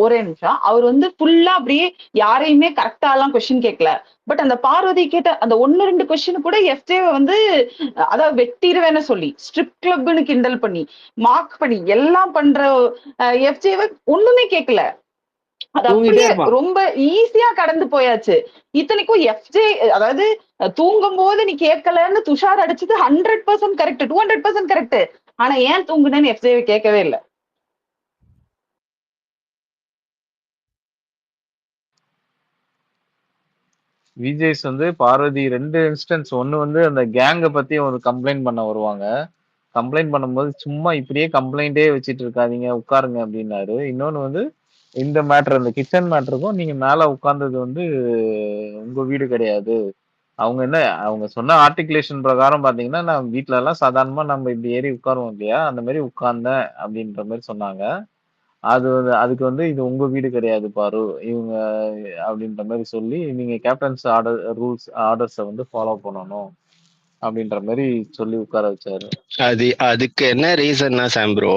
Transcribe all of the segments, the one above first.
ஒரே நிமிஷம். அவர் வந்து ஃபுல்லா அப்படியே யாரையுமே கரெக்டா எல்லாம் கொஸ்டின் கேட்கல. பட் அந்த பார்வதி கேட்ட அந்த 1, 2 கொஸ்டின் கூட எஃப்ஜேவை வந்து அதாவது வெட்டிருவேன்னு சொல்லி ஸ்ட்ரிப் கிளப்னு கிண்டல் பண்ணி மார்க் பண்ணி எல்லாம் பண்ற எஃப்ஜேவை ஒண்ணுமே கேட்கல. அது அப்படியே ரொம்ப ஈஸியா கடந்து போயாச்சு. இத்தனைக்கும் எஃப்ஜே அதாவது தூங்கும் போது நீ கேட்கலன்னு துஷார் அடிச்சது 100% கரெக்ட், 200% கரெக்ட். ஆனா ஏன் தூங்குனேன்னு எஃப்ஜேவை கேட்கவே இல்லை. விஜேஸ் வந்து பார்வதி 2 இன்ஸ்டன்ஸ். ஒண்ணு வந்து அந்த கேங்க பத்தி ஒரு கம்ப்ளைண்ட் பண்ண வருவாங்க. கம்ப்ளைண்ட் பண்ணும்போது சும்மா இப்படியே கம்ப்ளைண்டே வச்சுட்டு இருக்காதீங்க, உட்காருங்க அப்படின்னாரு. இன்னொன்னு வந்து இந்த மேட்டர், இந்த கிச்சன் மேட்டருக்கும் நீங்க மேல உட்கார்ந்தது வந்து உங்க வீடு கிடையாது. அவங்க என்ன அவங்க சொன்ன ஆர்டிகுலேஷன் பிரகாரம் பாத்தீங்கன்னா, நான் வீட்ல எல்லாம் சாதாரணமா நம்ம இப்படி ஏறி உட்காருவோம் இல்லையா, அந்த மாதிரி உட்கார்ந்தேன் அப்படின்ற மாதிரி சொன்னாங்க. அதுக்கு வந்து இது உங்க வீடு கிடையாது பாரு இவங்க அப்படின்ற மாதிரி சொல்லி, நீங்க கேப்டன்ஸ் ஆர்டர்ஸை வந்து ஃபாலோ பண்ணணும் அப்படின்ற மாதிரி சொல்லி உட்கார வச்சாரு. அதுக்கு என்ன ரீசன்னா சாம்ப்ரோ,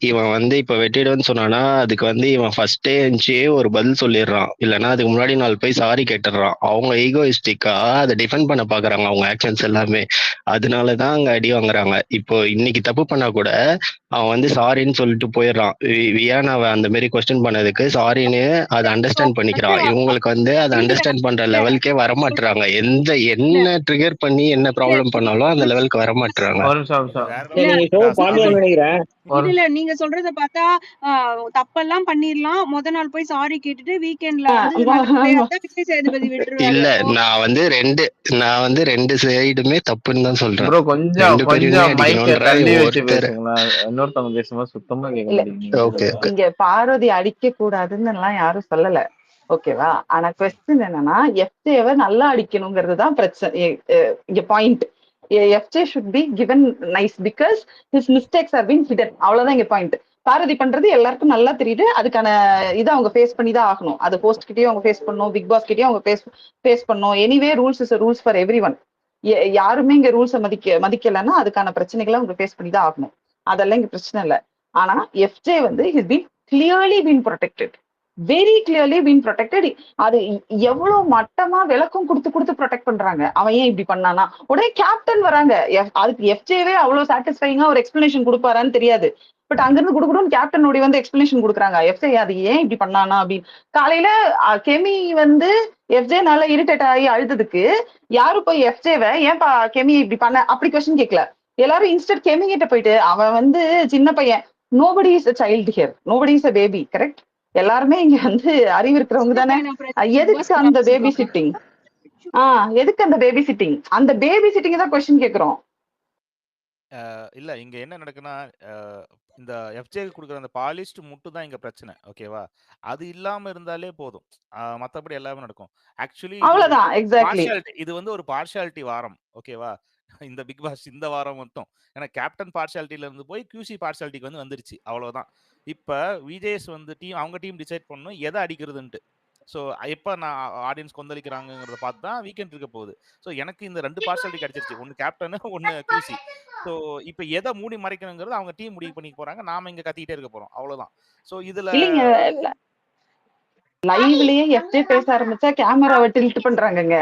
இவன் வந்து இப்ப வெட்டிடுன்னு சொன்னானா அதுக்கு வந்து இவன் ஃபர்ஸ்டே இருந்துச்சு ஒரு பதில் சொல்லிடுறான். இல்லைன்னா அதுக்கு முன்னாடி நாள் போய் சாரி கேட்டுடுறான். அவங்க ஈகோயிஸ்டிக்கா அதை டிஃபெண்ட் பண்ண பாக்குறாங்க அவங்க ஆக்ஷன்ஸ் எல்லாமே. அதனாலதான் அங்க அடி வாங்குறாங்க. இப்போ இன்னைக்கு தப்பு பண்ணா கூட அவன் வந்து சாரின்னு சொல்லிட்டு போயிடுறான். வியானாவை அந்த மாதிரி கொஸ்டின் பண்ணதுக்கு சாரின்னு அதை அண்டர்ஸ்டாண்ட் பண்ணிக்கிறான். இவங்களுக்கு வந்து அதை அண்டர்ஸ்டாண்ட் பண்ற லெவலுக்கே வரமாட்டுறாங்க. என்ன ட்ரிகர் பண்ணி என்ன ப்ராப்ளம் பண்ணாலும் அந்த லெவலுக்கு வரமாட்டுறாங்க. இல்ல நீங்க சொல்றத பார்த்தா தப்பெல்லாம் பண்ணிரலாம், முத நாள் போய் சாரி கேட்டுட்டு வீக்கெண்ட்ல வந்து விஜய் சேதுபதி விட்டுருவாரு. இல்ல நான் வந்து ரெண்டு சைடுமே தப்புன்னு தான் சொல்றேன். ப்ரோ கொஞ்சம் மைக்க தள்ளி வச்சு பேசுங்களா, இன்னொருத்தவங்க பேசும்போது சுத்தமா கேட்க மாட்டேங்குது. இங்க பார்வதி அடிக்க கூடாதுன்னு எல்லாம் யாரும் சொல்லல, ஓகேவா? ஆனா கொஸ்டின் என்னன்னா எஃப்ஜேவை நல்லா அடிக்கணுங்கிறது தான் பிரச்சனை. இங்க point, FJ should be given nice because his mistakes R been hidden. அவ்வளவுதான் இங்க பாயிண்ட். பார்வதி பண்றது எல்லாருக்கும் நல்லா தெரியுது. அதுக்கான இதை அவங்க ஃபேஸ் பண்ணி தான் ஆகணும். அது ஹோஸ்ட் கிட்டயும் அவங்க ஃபேஸ் பண்ணணும், பிக் பாஸ் கிட்டயும் அவங்க ஃபேஸ் பண்ணணும். Anyway rules is rules for every one. யாருமே இங்க ரூல்ஸை மதிக்கலைன்னா அதுக்கான பிரச்சனைகளை அவங்க ஃபேஸ் பண்ணி தான் ஆகணும். அதெல்லாம் இங்க பிரச்சனை இல்லை. ஆனா எஃப்ஜே வந்து his been clearly been protected, very clearly been protected. அது எவ்வளவு மட்டமா விளக்கம் கொடுத்து ப்ரொடெக்ட் பண்றாங்க. அவன் ஏன் இப்படி பண்ணானா உடனே கேப்டன் வராங்க. அதுக்கு எஃப்ஜேவே அவ்வளவு சாட்டிஸ்ஃபைங்கா ஒரு எக்ஸ்பிளனேஷன் கொடுப்பாரான்னு தெரியாது. பட் அங்கிருந்து கொடுக்கணும் கேப்டன் ஓடி வந்து எக்ஸ்பிளனேஷன் கொடுக்குறாங்க. எஃப்ஜே அது ஏன் இப்படி பண்ணானா அப்படின்னு. காலையில கெமி வந்து எஃப்ஜே நல்லா இரிட்டேட் ஆகி அழுதுக்கு யாரும் போய் எஃப்ஜேவை ஏன்பா கெமி இப்படி பண்ண அப்படி கொஸ்டின் கேட்கல. எல்லாரும் இன்ஸ்டன்ட் கெமி கிட்ட போயிட்டு அவன் வந்து சின்ன பையன், nobody is a child here, nobody is a baby, correct? எல்லாருமே இங்க வந்து அறிவு இருக்கிறவங்க தானே. எதுக்கு அந்த பேபி சிட்டிங்? எதுக்கு அந்த பேபி சிட்டிங்? அந்த பேபி சிட்டிங் தான் கொஸ்டின் கேக்குறோம். இல்ல இங்க என்ன நடக்குன்னா, இந்த எஃப்ஜே கொடுக்குற அந்த பாலிஸ்ட் முட்டு தான் இங்க பிரச்சனை, ஓகேவா? அது இல்லாம இருந்தாலே போதும், மத்தபடி எல்லாமே நடக்கும். ஆக்சுவலி அவ்வளவுதான், எக்ஸாக்ட்லி. இது வந்து ஒரு பார்ஷியாலிட்டி வாரம், ஓகேவா? இந்த பிக் பாஸ் இந்த வாரம் மட்டும் ஏன்னா கேப்டன் பார்ஷியாலிட்டில இருந்து போய் கியூசி பார்ஷியாலிட்டிக்கு வந்து வந்துருச்சு, அவ்வளவுதான். இப்ப விஜேஸ் வந்து அவங்க டீம் டிசைட் பண்ணணும் எதை அடிக்கிறதுன்ட்டு. ஸோ எப்போ நான் ஆடியன்ஸ் கொந்தளிக்கிறாங்கிறத பார்த்து தான் வீக்கெண்ட் இருக்க போகுது. ஸோ எனக்கு இந்த 2 பார்ஷியாலிட்டி கிடைச்சிருச்சு, ஒன்று கேப்டனு ஒன்று கியூசி. ஸோ இப்போ எதை மூடி மறைக்கணுங்கிறது அவங்க டீம் முடிவு பண்ணி போறாங்க, நாம இங்க கத்திக்கிட்டே இருக்க போறோம், அவ்வளவுதான். ஸோ இதுல லைவ்லயே எஃப்ஜே பேச ஆரம்பிச்சா கேமராவை டில்ட் பண்றாங்கங்க.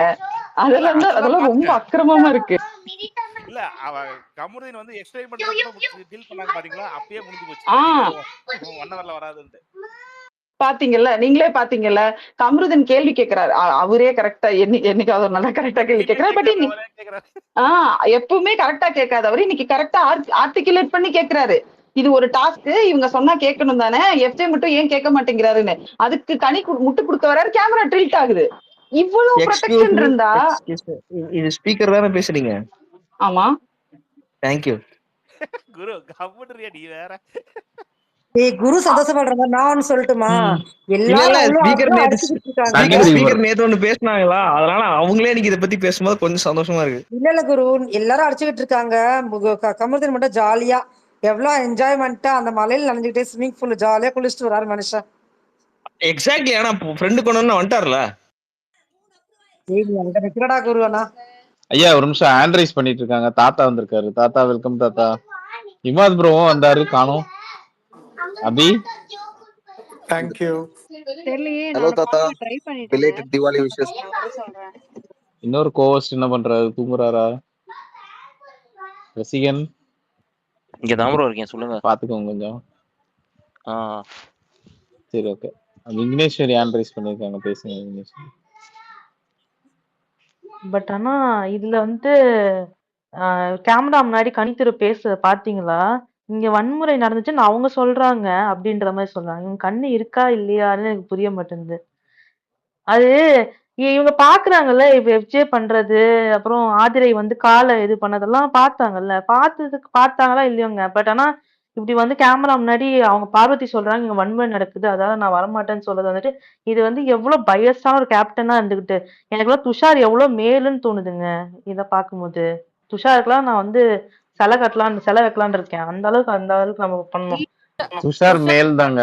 அதெல்லாம் ரொம்ப அக்கிரமமா இருக்கு. இல்ல அவ கமருதீன் வந்து எக்ஸ்பிளைன் பண்றப்ப டீல் பண்ணாங்க பாத்தீங்களா, அப்பயே முடிஞ்சு போச்சு. 1 ஹவர்ல வராதுன்னு பாத்தீங்கல்ல, நீங்களே பாத்தீங்கல்ல. கமருதீன் கேள்வி கேட்கிறாரு, அவரே கரெக்டா என்னைக்காவது நல்லா கரெக்டா கேள்வி கேட்கிறாரு. பட் எப்பவுமே கரெக்டா கேட்காதவரு இன்னைக்கு கரெக்டா ஆர்டிகுலேட் பண்ணி கேட்கிறாரு. இது ஒரு டாஸ்க், இவங்க சொன்னா கேட்கணும் தானே, எஃப்ஜே மட்டும் ஏன் கேட்க மாட்டேங்கிறாருன்னு. அதுக்கு கனி முட்டு கொடுக்க வராரு, கேமரா ட்ரில்ட் ஆகுது. இவ்வளவு ப்ரொடெக்ஷன் இருந்தா. இது ஸ்பீக்கர் தானே பேசுறீங்க? ஆமா. தேங்க் யூ குரு. கம்முடுறியா நீ வேற. குரு சந்தோஷப்படுற மாதிரி நான் ஒன்னு சொல்லட்டுமா? ஸ்பீக்கர் நேத்து ஒண்ணு பேசினாங்களா, அதனால அவங்களே இன்னைக்கு இதை பத்தி பேசும்போது கொஞ்சம் சந்தோஷமா இருக்கு. இல்ல குரு, எல்லாரும் அடிச்சுக்கிட்டு இருக்காங்க. கமருதீன் மட்டும் ஜாலியா எவ்வளவு என்ஜாய்மெண்டா அந்த மலையில நனைஞ்சுக்கிட்டே ஸ்விமிங் பூல் ஜாலியா குளிச்சுட்டு வராரு மனுஷன். எக்ஸாக்ட்லி. ஆனா ஃப்ரெண்டு கொண்டு வந்துட்டார்ல. அங்க நிக்கிறடா குரு. அண்ணா ஐயா ஒரு நிமிஷம் ஹேண்ட் ரைஸ் பண்ணிட்டு இருக்காங்க. தாத்தா வந்திருக்காரு. தாத்தா வெல்கம் தாத்தா. இமாத் ப்ரோவும் வந்தாரு, காணோம். அபி தேங்க்யூ. தெரியலையே, ஹலோ நான் தாத்தா, பார்க்க ட்ரை பண்ணிட்டேன். Belated Diwali wishes. சொல்றேன். இன்னொரு கோவஸ்ட் என்ன பண்றாரு? தூங்குறாரா? ரசிகன் இங்க தான் ப்ரோ இருக்கேன், சொல்லுங்க. பாத்துக்கோங்க கொஞ்சம். ஆ சரி ஓகே. விக்னேஸ்வரி ஹேண்ட் ரைஸ் பண்ணிருக்காங்க, பேசுங்க விக்னேஸ்வரி. பட் ஆனா இதுல வந்து கேமரா முன்னாடி கனித்திரு பேச பாத்தீங்களா? இங்க வன்முறை நடந்துச்சுன்னு அவங்க சொல்றாங்க அப்படின்ற மாதிரி சொல்றாங்க. இவங்க கண்ணு இருக்கா இல்லையான்னு எனக்கு புரிய மாட்டேங்குது. அது இவங்க பாக்குறாங்கல்ல, இப்ப எஃப்ஜே பண்றது, அப்புறம் ஆதிரை வந்து காலை இது பண்ணதெல்லாம் பார்த்தாங்கல்ல. பார்த்தாங்களா இல்லையோங்க. பட் ஆனா இப்படி வந்து கேமரா முன்னாடி அவங்க பார்வதி சொல்றாங்க இங்க வன்முறை நடக்குது, அதாவது நான் வரமாட்டேன்னு சொல்றது வந்துட்டு இது வந்து எவ்வளவு பயஸான ஒரு கேப்டனா இருந்துகிட்டு எனக்குலாம் துஷார் எவ்வளவு மேலுன்னு தோணுதுங்க இத பார்க்கும்போது. துஷாருக்குலாம் நான் வந்து சிலை வைக்கலான்னு இருக்கேன். அந்த அளவுக்கு நம்ம பண்ணணும். துஷார் மேல் தாங்க.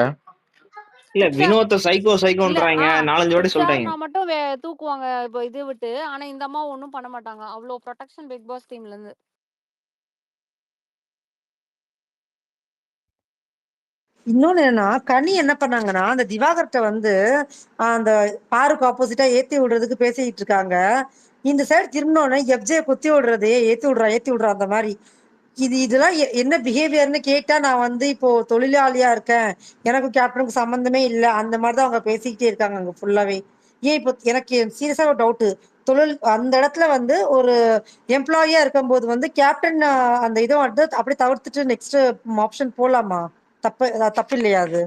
இல்ல துஷார் வினோத்த சைக்கோ இல்ல சைக்கோன்றாங்க, 4-5 வாட்டி சொல்லிட்டாங்க. துஷார்னா மட்டும் தூக்குவாங்க இப்போ இது விட்டு. ஆனா இந்த அம்மா ஒண்ணும் பண்ண மாட்டாங்க. அவ்வளோ ப்ரொடெக்ஷன் பிக் பாஸ் டீம்ல இருந்து. இன்னொன்னு என்னன்னா கனி என்ன பண்ணாங்கன்னா அந்த திவாகர்ட்ட வந்து அந்த பாருக்கு ஆப்போசிட்டா ஏத்தி விடுறதுக்கு பேசிக்கிட்டு இருக்காங்க. இந்த சைடு திரும்பினோடனே எஃப்ஜே குத்தி விடுறது, ஏத்தி விடுறா அந்த மாதிரி. இதெல்லாம் என்ன பிஹேவியர்னு கேட்டா நான் வந்து இப்போ தொழிலாளியா இருக்கேன், எனக்கும் கேப்டனுக்கும் சம்மந்தமே இல்லை, அந்த மாதிரிதான் அவங்க பேசிக்கிட்டே இருக்காங்க அங்க ஃபுல்லாவே. ஏன் இப்போ எனக்கு சீரியஸா ஒரு டவுட், தொழில் அந்த இடத்துல வந்து ஒரு எம்ப்ளாயியா இருக்கும்போது வந்து கேப்டன் அந்த இதை வந்து அப்படியே தவிர்த்துட்டு நெக்ஸ்ட் ஆப்ஷன் போலாமா? தப்பு இல்லையா அது?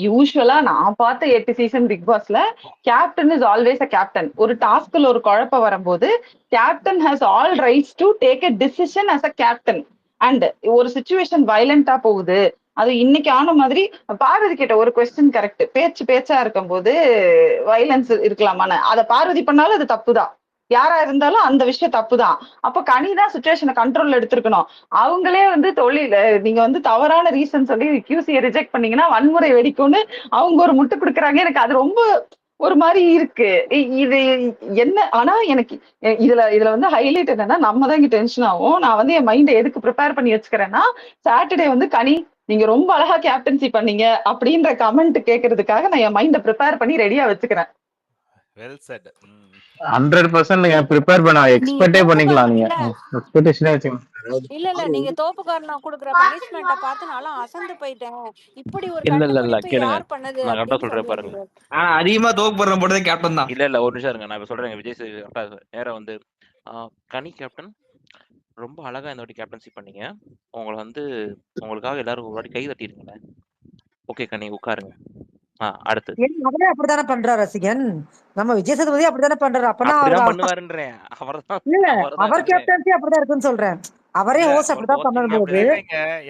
யூஸ்வலா நான் பார்த்த 8 சீசன் பிக் பாஸ்ல captain is always a captain. ஒரு டாஸ்க்ல ஒரு குழப்பம் வரும்போது captain has all rights to take a decision as a captain. And ஒரு சுச்சுவேஷன் வயலண்டா போகுது, அது இன்னைக்கு ஆன மாதிரி பார்வதி கேட்ட ஒரு கொஸ்டின் கரெக்ட். பேச்சா இருக்கும்போது வயலன்ஸ் இருக்கலாமான்னு, அதை பார்வதி பண்ணாலும் அது தப்புதான். யாரா இருந்தாலும் அந்த விஷயம் தப்புதான். அப்போ கனிதான் சுச்சுவேஷனை கண்ட்ரோல்ல எடுத்திருக்கணும். அவங்களே வந்து தொழில நீங்க வந்து தவறான ரீசன் சொல்லி கியூசியை ரிஜெக்ட் பண்ணீங்கன்னா வன்முறை வெடிக்கும்னு அவங்க ஒரு முட்டு கொடுக்குறாங்க. எனக்கு அது ரொம்ப ஒரு மாதிரி இருக்கு. இது என்ன ஆனா எனக்கு இதுல வந்து ஹைலைட் என்னன்னா நம்ம தான் இங்க டென்ஷன் ஆகும். நான் வந்து என் மைண்டை எதுக்கு ப்ரிப்பேர் பண்ணி வச்சுக்கிறேன்னா சாட்டர்டே வந்து கனி நீங்க ரொம்ப அழகா கேப்டன்சி பண்ணீங்க அப்படின்ற கமெண்ட் கேட்கறதுக்காக நான் என் மைண்டை ப்ரிப்பேர் பண்ணி ரெடியா வச்சுக்கிறேன். Well set. 100% நீங்க ப்ரிப்பேர் பண்ண எக்ஸ்பெக்டே பண்ணிக்கலாம். நீங்க எக்ஸ்பெக்டேஷனே வச்சுக்கலாம். இல்ல நீங்க தோப்புக்காரனா கொடுக்குற பனிஷ்மெண்ட்டை பார்த்து நான்லாம் அசந்து போயிட்டேன். இப்படி ஒரு இல்ல கண்டுபிடிப்பு கேளுங்க, யார் பண்ணது நான் கரெக்டா அப்படின்னு சொல்றேன் பாருங்க. சொல்லியிருந்தது. அதிகமா தோப்பு போடுற போட்டதே கேப்டன் தான். இல்ல ஒரு நிமிஷம் இருங்க, நான் இப்ப சொல்றேன். விஜய் நேரம் வந்து கனி கேப்டன் ரொம்ப அழகா இந்த வாட்டி கேப்டன்சி பண்ணீங்க. உங்களை வந்து உங்களுக்காக எல்லாரும் ஒரு வாட்டி கை தட்டிருக்கேன். ஓகே கனி உட்காருங்க. அடுத்து அவரே அப்படித்தானே பண்றாரு ரசிகன். நம்ம விஜய் சேதுபதி அப்படித்தானே பண்றாரு. அப்பனா அப்படிதான் பண்ணுவாருன்றேன். இல்ல அவர் கேப்டன்சி அப்படிதான் இருக்குன்னு சொல்றேன். அவரே ஹோஸ்ட் அப்படிதான் பண்ணும்போது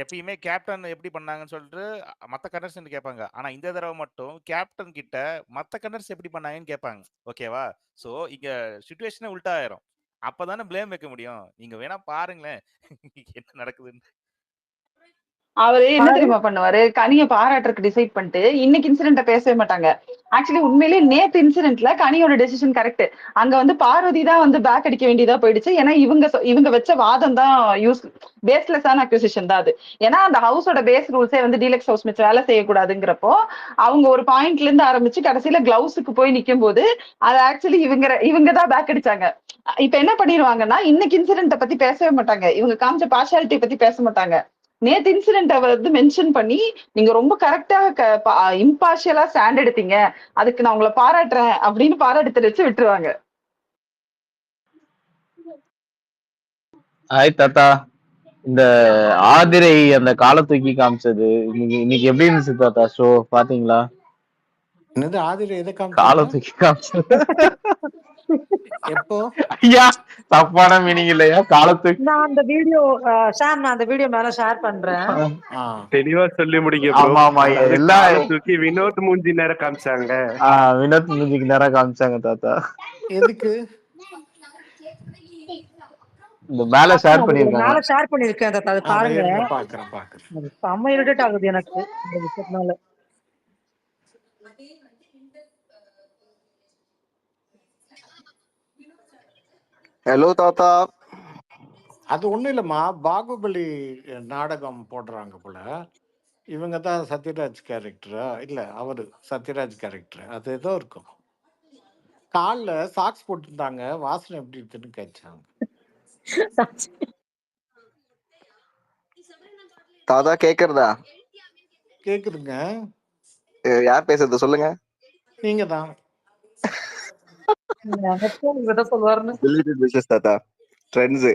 எப்பயுமே கேப்டன் எப்படி பண்ணாங்கன்னு சொல்லிட்டு மத்த கண்டஸ்டன்ட் கேட்பாங்க. ஆனா இந்த தடவை மட்டும் கேப்டன் கிட்ட மத்த கண்டஸ்டன்ட் எப்படி பண்ணாங்கன்னு கேட்பாங்க. ஓகேவா? சோ இங்க சிச்சுவேஷனே உல்டா ஆயிரும். அப்பதானே பிளேம் வைக்க முடியும். நீங்க வேணா பாருங்களேன் என்ன நடக்குதுன்னு. அவரு என்ன தெரியுமா பண்ணுவாரு, கனியை பாராட்டுறதுக்கு டிசைட் பண்ணிட்டு இன்னைக்கு இன்சிடென்ட்ட பேசவே மாட்டாங்க. ஆக்சுவலி உண்மையிலேயே நேத்து இன்சிடென்ட்ல கனியோட டெசிஷன் கரெக்ட். அங்க வந்து பார்வதி தான் வந்து பேக் அடிக்க வேண்டியதா போயிடுச்சு. ஏன்னா இவங்க வச்ச வாதம் தான் பேஸ்லெஸ்ஸான அக்யூசிஷன் தான் அது. ஏன்னா அந்த ஹவுஸோட பேஸ் ரூல்ஸே வந்து டீலக்ஸ் ஹவுஸ் மேட்ச் வேலை செய்யக்கூடாதுங்கிறப்போ அவங்க ஒரு பாயிண்ட்ல இருந்து ஆரம்பிச்சு கடைசியில கிளவுஸுக்கு போய் நிக்கும் போது அது ஆக்சுவலி இவங்க தான் பேக் அடிச்சாங்க. இப்ப என்ன பண்ணிடுவாங்கன்னா இன்னைக்கு இன்சிடென்ட்டை பத்தி பேசவே மாட்டாங்க. இவங்க காமிச்ச பார்ஷாலிட்டி பத்தி பேச மாட்டாங்க. நேத்து இன்சிடென்ட் வந்து மென்ஷன் பண்ணி நீங்க ரொம்ப கரெக்டா இம்பார்ஷியலா ஸ்டாண்ட் எடுத்தீங்க, அதுக்கு நான் உங்களை பாராட்டுறேன் அப்படின்னு பாராட்டு தெரிவிச்சு விட்டுருவாங்க. ஹாய் தாத்தா. இந்த ஆதிரை அந்த காலை தூக்கி காமிச்சது இன்னைக்கு எப்படி இருந்துச்சு தாத்தா ஷோ பாத்தீங்களா? என்னது ஆதிரை எதை காலை தூக்கி காமிச்சது எப்போ? ஐயா தப்பான மீனிங் இல்லையா? காலை தூக்கி நான் அந்த வீடியோ ஷாம் நான் அந்த வீடியோ மேல ஷேர் பண்றேன். தெளிவா சொல்லி முடிங்க. ஆமா ஆமா எல்லா தூக்கி வினோத் மூஞ்சி நேரம் காமிச்சாங்க. வினோத் மூஞ்சிக்கு நேரம் காமிச்சாங்க தாத்தா. எதுக்கு? இந்த மேல ஷேர் பண்ணிருக்காங்க. மேல ஷேர் பண்ணிருக்கேன் தாத்தா, அது பாருங்க. பாக்குறேன். செம்ம இரிட்டேட் ஆகுது எனக்கு இந்த விஷயத்தினால. ஹலோ தாத்தா. அது ஒண்ணும் இல்லம்மா, பாகுபலி நாடகம் போடுறாங்க போல. இவங்க தான் சத்யராஜ் கேரக்டரா? இல்ல அவரு சத்யராஜ் கேரக்டர். அது ஏதோ இருக்கும். கால்ல சாக்ஸ் போட்டிருந்தாங்க. வாசனை எப்படி இருக்குன்னு கேட்டாங்க. தாத்தா கேக்குறதா? கேக்குதுங்க. யார் பேசுறது சொல்லுங்க. நீங்க தான். இவர்தான் சொல்லுவாருன்னு. Deleted wishes தாத்தா. Trends.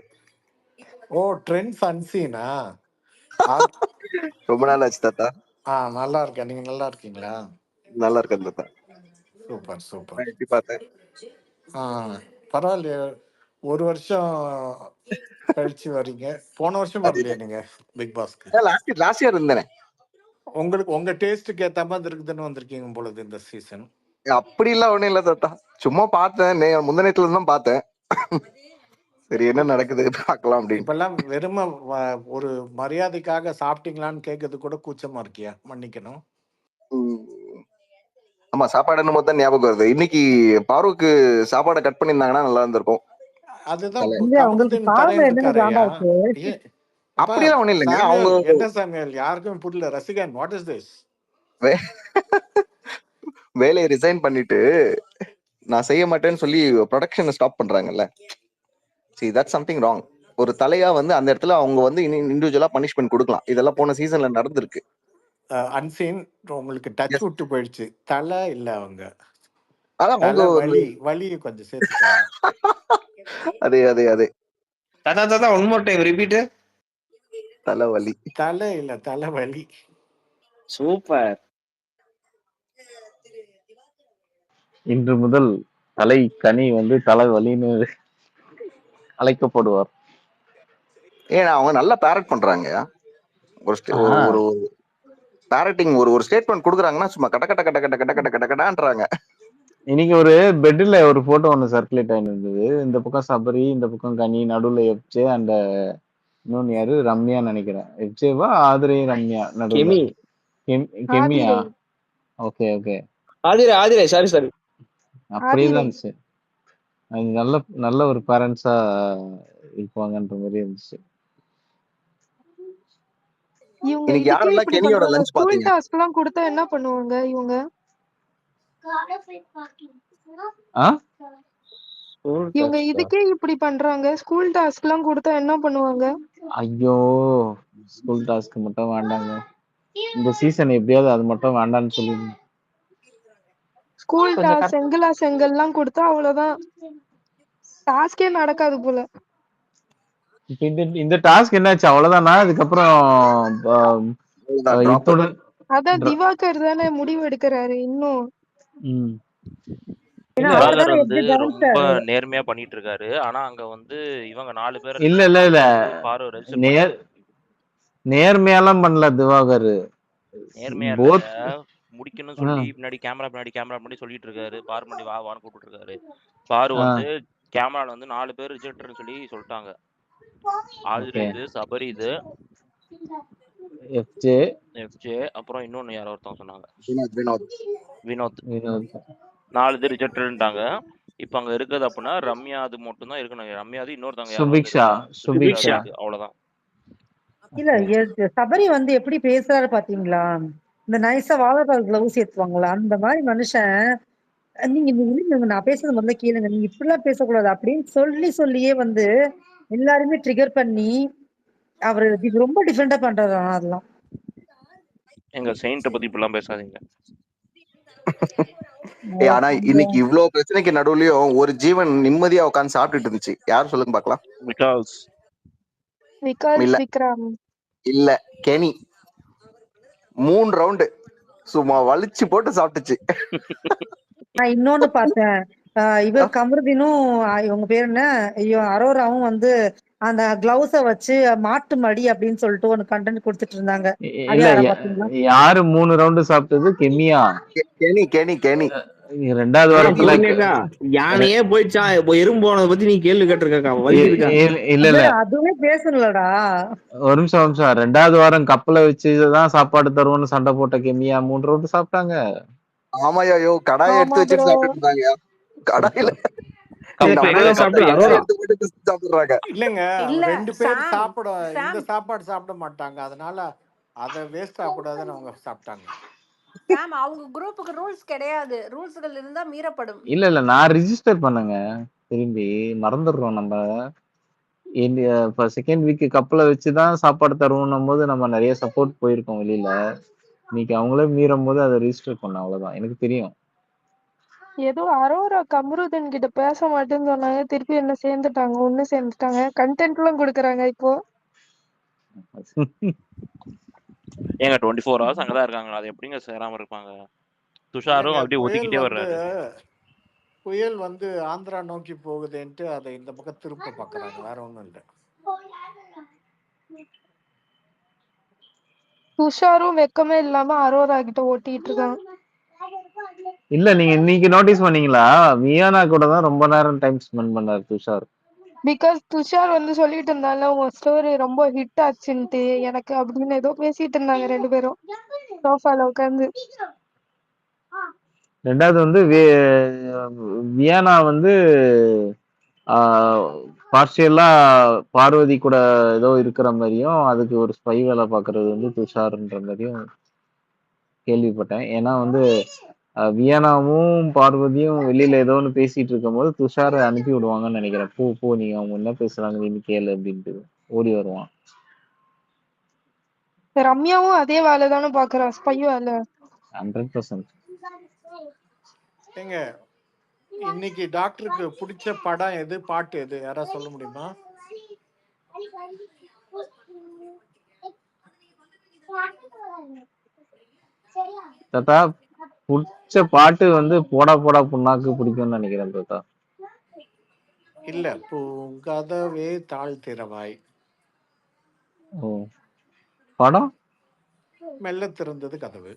ஓ ட்ரெண்ட்ஸ் அன்சீனா? ரொம்ப நாள் ஆச்சு தாத்தா. நல்லா இருக்கேன். நீங்க நல்லா இருக்கீங்களா? நல்லா இருக்கேன் தாத்தா. Super super. நான் எப்படி பார்த்தேன்? பரவாயில்லையே. ஒரு வருஷம் கழிச்சு வர்றீங்க. போன வருஷம் வரலையா நீங்க பிக் பாஸ்க்கு? லாஸ்ட் இயர் இருந்தேன். உங்களுக்கு உங்க டேஸ்ட்டுக்கு ஏத்த மாதிரி இருக்குதுன்னு வந்திருக்கீங்க பொழுது இந்த சீசன். அப்படி எல்லாம் ஒண்ணும் இல்ல தாத்தா. சும்மா பார்த்தேன். முந்தினத்துல தான் பார்த்தேன். சரி என்ன நடக்குது பார்க்கலாம் அப்படின்னு. இப்பெல்லாம் வெறும ஒரு மரியாதைக்காக சாப்பிட்டீங்களான்னு கேட்கறது கூட கூச்சமா இருக்கியா? மன்னிக்கணும். ஆமா சாப்பாடுன்னு மொத்தம் ஞாபகம் வருது. இன்னைக்கு பாருக்கு சாப்பாடை கட் பண்ணியிருந்தாங்கன்னா நல்லா இருந்திருக்கும். அதுதான் அப்படியெல்லாம் ஒண்ணும் இல்லைங்க. அவங்க என்ன சாமியல் யாருக்கும் புரியல. ரசிகன் வாட் இஸ் திஸ்? வேலையை ரிசைன் பண்ணிட்டு நான் செய்ய மாட்டேன்னு சொல்லி ப்ரொடக்ஷனை ஸ்டாப் பண்றாங்கல்ல. see that's something wrong. ஒரு தலையா வந்து அந்த இடத்துல அவங்க வந்து இண்டிவிஜுவலா பனிஷ்மென்ட் கொடுக்கலாம். இதெல்லாம் போன சீசன்ல நடந்திருக்கு. அன்சீன் உங்களுக்கு டச் விட்டு போயிடுச்சு. தலை இல்ல அவங்க. அதான் வலி கொஞ்சம் சேர்த்துட்டாங்க. அதே தாத்தா ஒன் மோர் டைம் ரிப்பீட். தலைவலி. தலை இல்ல தலைவலி. சூப்பர். இன்று முதல் தலை கனி வந்து தலைவலின்னு அழைக்கப்படுவார். ஏன்னா அவங்க நல்லா பேரட் பண்றாங்க. ஒரு பேரட்டிங் ஒரு ஸ்டேட்மெண்ட் கொடுக்குறாங்கன்னா சும்மா கட்ட கட்ட கட்ட கட்ட கட்ட கட்ட கட்ட கட்டான்றாங்க. இன்னைக்கு ஒரு பெட்ல ஒரு போட்டோ ஒன்று சர்க்குலேட் ஆகி இருந்தது. இந்த பக்கம் சபரி, இந்த பக்கம் கனி, நடுவுல எப்ஜே அண்ட் இன்னொன்னு யாரு ரம்யா நினைக்கிறேன். எப்ஜேவா ஆதிரை ரம்யா நடுவுல கெமியா. ஓகே ஓகே ஆதிரை சாரி அப்படியே தான் இருந்துச்சு. அது நல்ல ஒரு பேரண்ட்ஸா இருப்பாங்கன்ற மாதிரி இருந்துச்சு. இவங்க இதுக்கே இப்படி பண்றாங்க. ஸ்கூல் டாஸ்க்லாம் கொடுத்தா என்ன பண்ணுவாங்க இவங்க? இவங்க இதுக்கே இப்படி பண்றாங்க. ஸ்கூல் டாஸ்க்லாம் கொடுத்தா என்ன பண்ணுவாங்க? ஐயோ ஸ்கூல் டாஸ்க் மட்டும் வேண்டாங்க. இந்த சீசன் எப்படியாவது அது மட்டும் வேண்டாம்னு சொல்லிடுங்க. ஸ்கூல் டாஸ்க் செங்கல்லாம் கொடுத்தா அவ்வளவுதான். டாஸ்கே நடக்காது போல. இந்த டாஸ்க் என்னாச்சு அவ்வளவுதானா? அதுக்கப்புறம் அதான் திவாகர் தானே முடிவு எடுக்கிறாரு இன்னும். திவாகர் வந்து ரொம்ப நேர்மையா பண்ணிட்டு இருக்காரு. ஆனா அங்க வந்து இவங்க 4 பேர் இல்ல நேர்மையெல்லாம் பண்ணல திவாகர். நேர்மையா முடிக்கணும்னு சொல்லி பின்னாடி கேமரா முன்னாடி சொல்லிட்டு இருக்காரு. பாரு முன்னாடி வான்னு கூப்பிட்டு இருக்காரு. பாரு வந்து கேமரால வந்து 4 பேர் ரிஜெக்டர்னு சொல்லி சொல்லிட்டாங்க. ஆதிரை இது, சபரி இது, எஃப்ஜே அப்புறம் இன்னொன்னு யாரோ ஒருத்தவங்க சொன்னாங்க வினோத். 4 பேர் ரிஜெக்டர்ன்றாங்க. இப்ப அங்க இருக்குது அப்படின்னா ரம்யா அது மட்டும் தான் இருக்கணும். ரம்யா அது இன்னொருத்தவங்க சுபிக்ஷா அவ்வளவுதான். இல்ல சபரி வந்து எப்படி பேசுறாரு பாத்தீங்களா? இந்த நைஸா வாழைக்கால் கிளவுஸ் ஏத்துவாங்களா அந்த மாதிரி மனுஷன். நீங்க நான் பேசுறது முதல்ல கேளுங்க. நீங்க இப்படிலாம் பேசக்கூடாது அப்படின்னு சொல்லியே வந்து எல்லாருமே ட்ரிகர் பண்ணி அவரு ரொம்ப டிஃபரெண்டா பண்றாரு. அதெல்லாம் எங்க செயின்ட்ட பத்தி இப்படிலாம் பேசாதீங்க. ஆனா இன்னைக்கு இவ்வளவு பிரச்சனைக்கு நடுவுலயும் ஒரு ஜீவன் நிம்மதியா உட்கார்ந்து சாப்பிட்டுட்டு இருந்துச்சு. யார் சொல்லுங்க பாக்கலாம்? விக்ரம் இல்ல கெனி 3 ரவுண்டு சும்மா வலிச்சு போட்டு சாப்பிட்டுச்சு. நான் இன்னொன்னு பார்த்தேன். இவர் கமருதீனும் இவங்க பேர் என்ன ஐயோ அரோராவும் வந்து அந்த கிளவுஸ வச்சு மாட்டு மடி அப்படின்னு சொல்லிட்டு ஒரு கண்டென்ட் கொடுத்துட்டு இருந்தாங்க. யாரு 3 ரவுண்டு சாப்பிட்டது? கெமியா. கெனி 2வது வாரத்துல யானையே போயிடுச்சா? எறும்பு போனதை பத்தி நீ கேள்வி கேட்டிருக்கா? இல்ல அதுவே பேசணும்லடா. ஒரு நிமிஷம் 2வது வாரம் கப்பலை வச்சுதான் சாப்பாடு தருவோம்னு சண்டை போட்ட கெமியா 3 ரவுண்டு சாப்பிட்டாங்க. ஆமாயோ கடாயை எடுத்து வச்சுட்டு சாப்பிட்டு இருந்தாங்க. கடாயில இல்லங்க 2 பேர் இந்த சாப்பாடு சாப்பிட மாட்டாங்க. அதனால அதை வேஸ்ட் ஆகக்கூடாதுன்னு அவங்க சாப்பிட்டாங்க. சாம் அவங்க குரூப்புக்கு ரூல்ஸ் கிடையாது. ரூல்ஸ்கள் இருந்தா மீறப்படும். இல்ல நான் ரிஜிஸ்டர் பண்ணேங்க. திரும்பி மறந்துடுறோம் நம்ம. இப்போ செகண்ட் வீக் கப்பலை வச்சுதான் சாப்பாடு தருவோம் போது நம்ம நிறைய சப்போர்ட் போயிருக்கோம் வெளியில. இன்னைக்கு அவங்களே மீறும் போது அதை ரிஜிஸ்டர் பண்ண, அவ்வளவுதான். எனக்கு தெரியும். ஏதோ அரோரா கமருதன் கிட்ட பேச மாட்டேன்னு சொன்னாங்க, திருப்பி என்ன சேர்ந்துட்டாங்க, ஒண்ணு சேர்ந்துட்டாங்க, கண்டென்ட் எல்லாம் கொடுக்குறாங்க இப்போ. ஏங்க 24 hours அங்கதான் இருக்காங்க, அது எப்படிங்க சேராம இருப்பாங்க? துஷாரும் அப்படியே ஒதுக்கிட்டே வர்றாரு. புயல் வந்து ஆந்திரா நோக்கி போகுதுன்ட்டு அதை இந்த பக்கம் திருப்ப பாக்குறாங்க, வேற ஒண்ணும் இல்லை. துஷாரும் வெக்கமே இல்லாம அரோரா கிட்ட ஓட்டிட்டு இருக்கான். இல்ல நீங்க இன்னைக்கு நோட்டீஸ் பண்ணீங்களா? மியானா கூட தான் ரொம்ப நேரம் டைம் ஸ்பெண்ட் பண்ணாரு துஷார். பிகாஸ் துஷார் வந்து சொல்லிட்டு இருந்தால உன் ஸ்டோரி ரொம்ப ஹிட் ஆச்சுன்ட்டு எனக்கு அப்படின்னு ஏதோ பேசிட்டு இருந்தாங்க ரெண்டு பேரும் சோஃபால உட்காந்து. ரெண்டாவது வந்து வியானா வந்து பார்ஷியலா பார்வதி கூட ஏதோ இருக்கிற மாதிரியும், அதுக்கு ஒரு ஸ்பை வேலை பாக்குறது வந்து துஷார்ன்ற மாதிரியும் கேள்விப்பட்டேன். ஏன்னா வந்து வியனாவும் பார்வதியும் வெளியில ஏதோ ஒன்று பேசிட்டு இருக்கும் போது துஷாரை அனுப்பி விடுவாங்கன்னு நினைக்கிறேன். போ நீங்க அவங்க என்ன பேசுறாங்க நீ கேளு அப்படின்ட்டு ஓடி வருவான். ரம்யாவும் அதே வேலை தானே பாக்குறா, ஸ்பை வேலை. 100%. ஏங்க இன்னைக்கு டாக்டருக்கு பிடிச்ச படம் எது, பாட்டு எது, யாராவது சொல்ல முடியுமா? தாத்தா பிடிச்ச பாட்டு வந்து போடா போடா புண்ணாக்கு பிடிக்கும்னு நினைக்கிறேன் தாத்தா. இல்ல, பூங்கதவே தாழ்த்திரவாய். ஓ, படம் மெல்ல திறந்தது கதவு.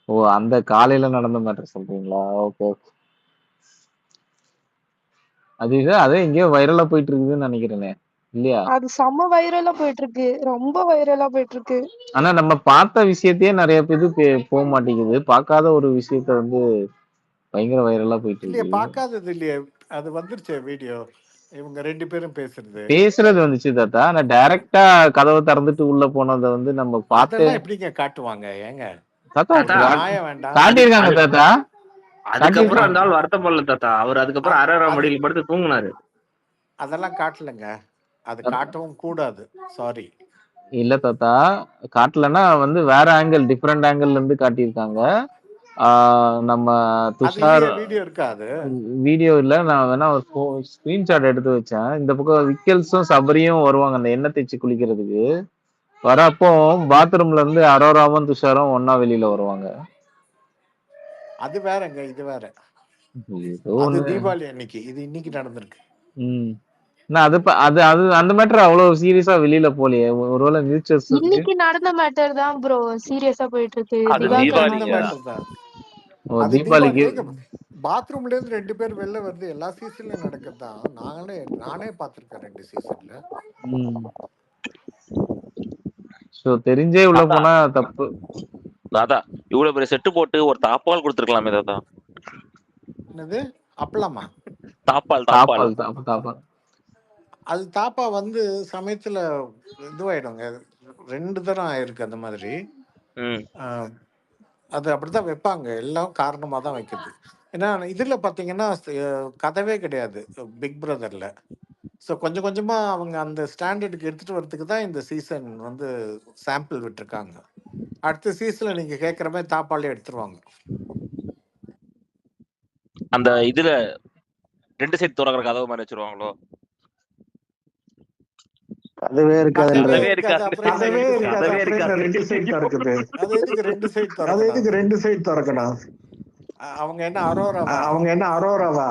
ஓ, அந்த காலையில நடந்த மேட்டர் சொல்றீங்களா? ஓகே. அது எங்கேயோ வைரலா போயிட்டு இருக்குதுன்னு நினைக்கிறேனே, இல்லையா? அது செம்ம வைரலா போயிட்டு இருக்கு, ரொம்ப வைரலா போயிட்டு இருக்கு. ஆனா நம்ம பார்த்த விஷயத்தையே நிறைய பேருக்கு போக மாட்டேங்குது. பார்க்காத ஒரு விஷயத்த வந்து பயங்கர வைரலா போயிட்டு இல்லையே, இருக்கு. பார்க்காதது இல்லையே, அது வந்துருச்சு வீடியோ, இவங்க ரெண்டு பேரும் பேசுறது வந்துச்சு தாத்தா. ஆனா டைரக்டா கதவை திறந்துட்டு உள்ள போனதை வந்து நம்ம பார்த்து அதெல்லாம் எப்படிங்க காட்டுவாங்க? ஏங்க தாத்தா நியாயம் வேண்டாம். காட்டியிருக்காங்க தாத்தா. அதுக்கப்புறம் அந்த ஆள் வருத்தப்படல தாத்தா. அவர் அதுக்கப்புறம் அரோரா மடியில் படுத்து தூங்குனாரு. அதெல்லாம் காட்டலங்க, அது காட்டவும் கூடாது. சாரி. இல்ல தாத்தா, காட்டலன்னா வந்து வேற ஆங்கிள், டிஃப்ரெண்ட் ஆங்கிள் இருந்து காட்டியிருக்காங்க. நம்ம துஷார் வீடியோ இருக்காது, வீடியோ இல்ல. நான் வேணா ஒரு ஸ்கிரீன்ஷாட் எடுத்து வச்சேன். இந்த பக்கம் விக்கல்ஸும் சபரியும் வருவாங்க அந்த எண்ணெய் தேய்ச்சி குளிக்கிறதுக்கு. வரப்போ பாத்ரூம்ல இருந்து அரோராவும் துஷாரும் ஒன்னா வெளியில வருவாங்க. அது வேறங்க, இது வேற. அது தீபாவளி அன்னைக்கு, இது இன்னைக்கு நடந்திருக்கு. அது அந்த மேட்டர் அவ்வளவு சீரியஸா வெளியில போலையே. ஒருவேளை மியூச்சுவல்ஸ் இன்னைக்கு நடந்த மேட்டர் தான் ப்ரோ சீரியஸா போயிட்டு இருக்கு. தீபாவளிக்கு பாத்ரூம்ல இருந்து ரெண்டு பேர் வெளில வருது, எல்லா சீசன்லயும் நடக்குதுதான். நானே பாத்திருக்கேன் 2 சீசன்ல. சோ தெரிஞ்சே உள்ள போனா தப்பு. தாத்தா இவ்வளவு பெரிய செட்டு போட்டு ஒரு தாப்பால் கொடுத்துருக்கலாமே தாத்தா. என்னது அப்பலாமா? தாப்பால். அது தாப்பா வந்து சமயத்துல இதுவாயிடுங்க, 2 தரம் ஆயிருக்கு அந்த மாதிரி. அது அப்படித்தான் வைப்பாங்க, எல்லாம் காரணமா தான் வைக்கிறது. ஏன்னா இதுல பாத்தீங்கன்னா கதவே கிடையாது பிக் பிரதர்ல. ஸோ கொஞ்சம் கொஞ்சமா அவங்க அந்த ஸ்டாண்டர்டுக்கு எடுத்துட்டு வரதுக்கு தான் இந்த சீசன் வந்து சாம்பிள் விட்டுருக்காங்க. அடுத்த சீசன்ல நீங்க கேட்குற மாதிரி தாப்பாலே எடுத்துருவாங்க. அந்த இதுல 2 சைடு திறக்கிற கதவு மாதிரி வச்சிருவாங்களோ? அதுவே இருக்காது. அது எதுக்கு 2 சைடு திறக்கணும்? அவங்க என்ன அரோராவா?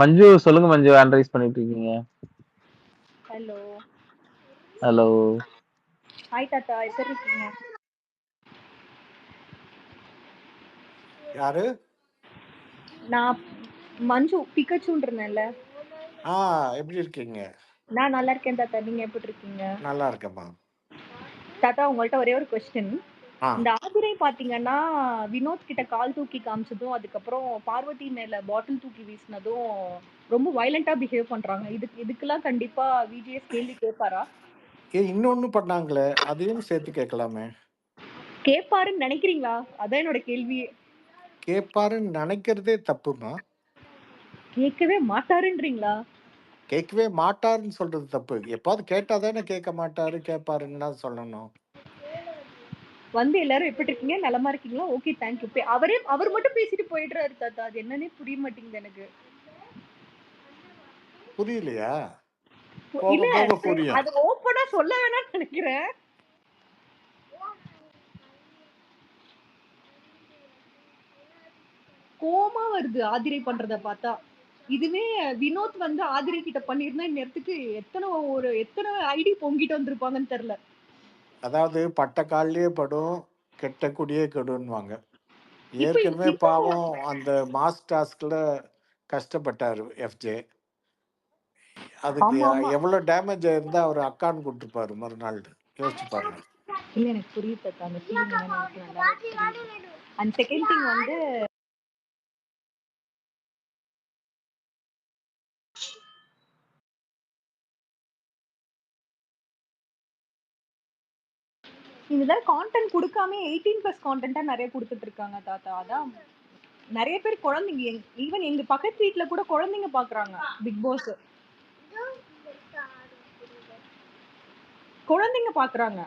மஞ்சு சொல்லுங்க மஞ்சு, ஹேண்ட் ரைஸ் பண்ணிட்டு இருக்கீங்க. ஹலோ ஹாய் தாத்தா, எப்படி இருக்கீங்க? யாரு? நான் மஞ்சு பிகச்சுன்னு இருந்தேன்ல. எப்படி இருக்கீங்க? நான் நல்லா இருக்கேன் தாத்தா, நீங்க எப்படி இருக்கீங்க? நல்லா இருக்கேம்மா. தாத்தா உங்கள்ட்ட ஒரே ஒரு क्वेश्चन. இந்த ஆதிரை பாத்தீங்கன்னா வினோத் கிட்ட கால் தூக்கி காமிச்சதும் அதுக்கப்புறம் பார்வதி மேல பாட்டில் தூக்கி வீசினதும் ரொம்ப வயலண்டா பிஹேவ் பண்றாங்க. இதுக்கெல்லாம் கண்டிப்பா விஜிஎஸ் கேள்வி கேட்பாரா? இன்னொன்னு பண்ணாங்களே, அதையும் சேர்த்து கேட்கலாமே. கேட்பாருன்னு நினைக்கிறீங்களா? அதான் என்னோட கேள்வி. கேட்பாருன்னு நினைக்கிறதே தப்புமா? கேட்கவே மாட்டாருன்றீங்களா? கேட்கவே மாட்டாருன்னு சொல்றது தப்பு. எப்பாவது கேட்டாதானே கேட்க மாட்டாரு கேட்பாருன்னு தான் சொல்லணும். வந்து எல்லாரும் எப்படி இருக்கீங்க, நலமா இருக்கீங்களா, ஓகே தேங்க்யூ. அவர் மட்டும் பேசிட்டு போயிடுறாரு தாத்தா. அது என்னன்னே புரிய மாட்டேங்குது எனக்கு. புரியலையா? இல்ல போக போக புரியும். அது ஓப்பனா சொல்ல வேணாம்னு நினைக்கிறேன். கோமா வருது ஆதிரை பண்றத பார்த்தா. இதுவே வினோத் வந்து ஆதிரை கிட்ட பண்ணிருந்தா இந்நேரத்துக்கு எத்தனை ஐடி பொங்கிட்டு வந்திருப்பாங்கன்னு தெரியல. அதாவது பட்ட கால்லயே படும், கெட்ட குடியே கெடுன்னுவாங்க. இப்ப ஏற்கனவே இப்போ பாவம் அந்த மாஸ் டாஸ்க்ல கஷ்டப்பட்டாரு எஃப்ஜே. அதுக்கு ஆமா ஆமா எவ்வளவு டேமேஜ் ஆயிருந்தா அவர் அக்கான்னு கூப்பிட்டுருப்பாரு மறுநாள். யோசிச்சு பாருங்க. இல்ல எனக்கு புரியுது தாத்தா. அந்த ஃபீலிங் என்னன்னு எனக்கு நல்லாவே புரியுது. அண்ட் செகண்ட் திங் வந்து இதுதான் கான்டென்ட் கொடுக்காம 18+ கான்டென்ட்டா நிறைய கொடுத்துட்டு இருக்காங்க தாத்தா. அதான் நிறைய பேர் குழந்தைங்க ஈவன் எங்க பக்கத்து வீட்ல கூட குழந்தைங்க பாக்குறாங்க பிக் பாஸ். குழந்தைங்க பாக்குறாங்க.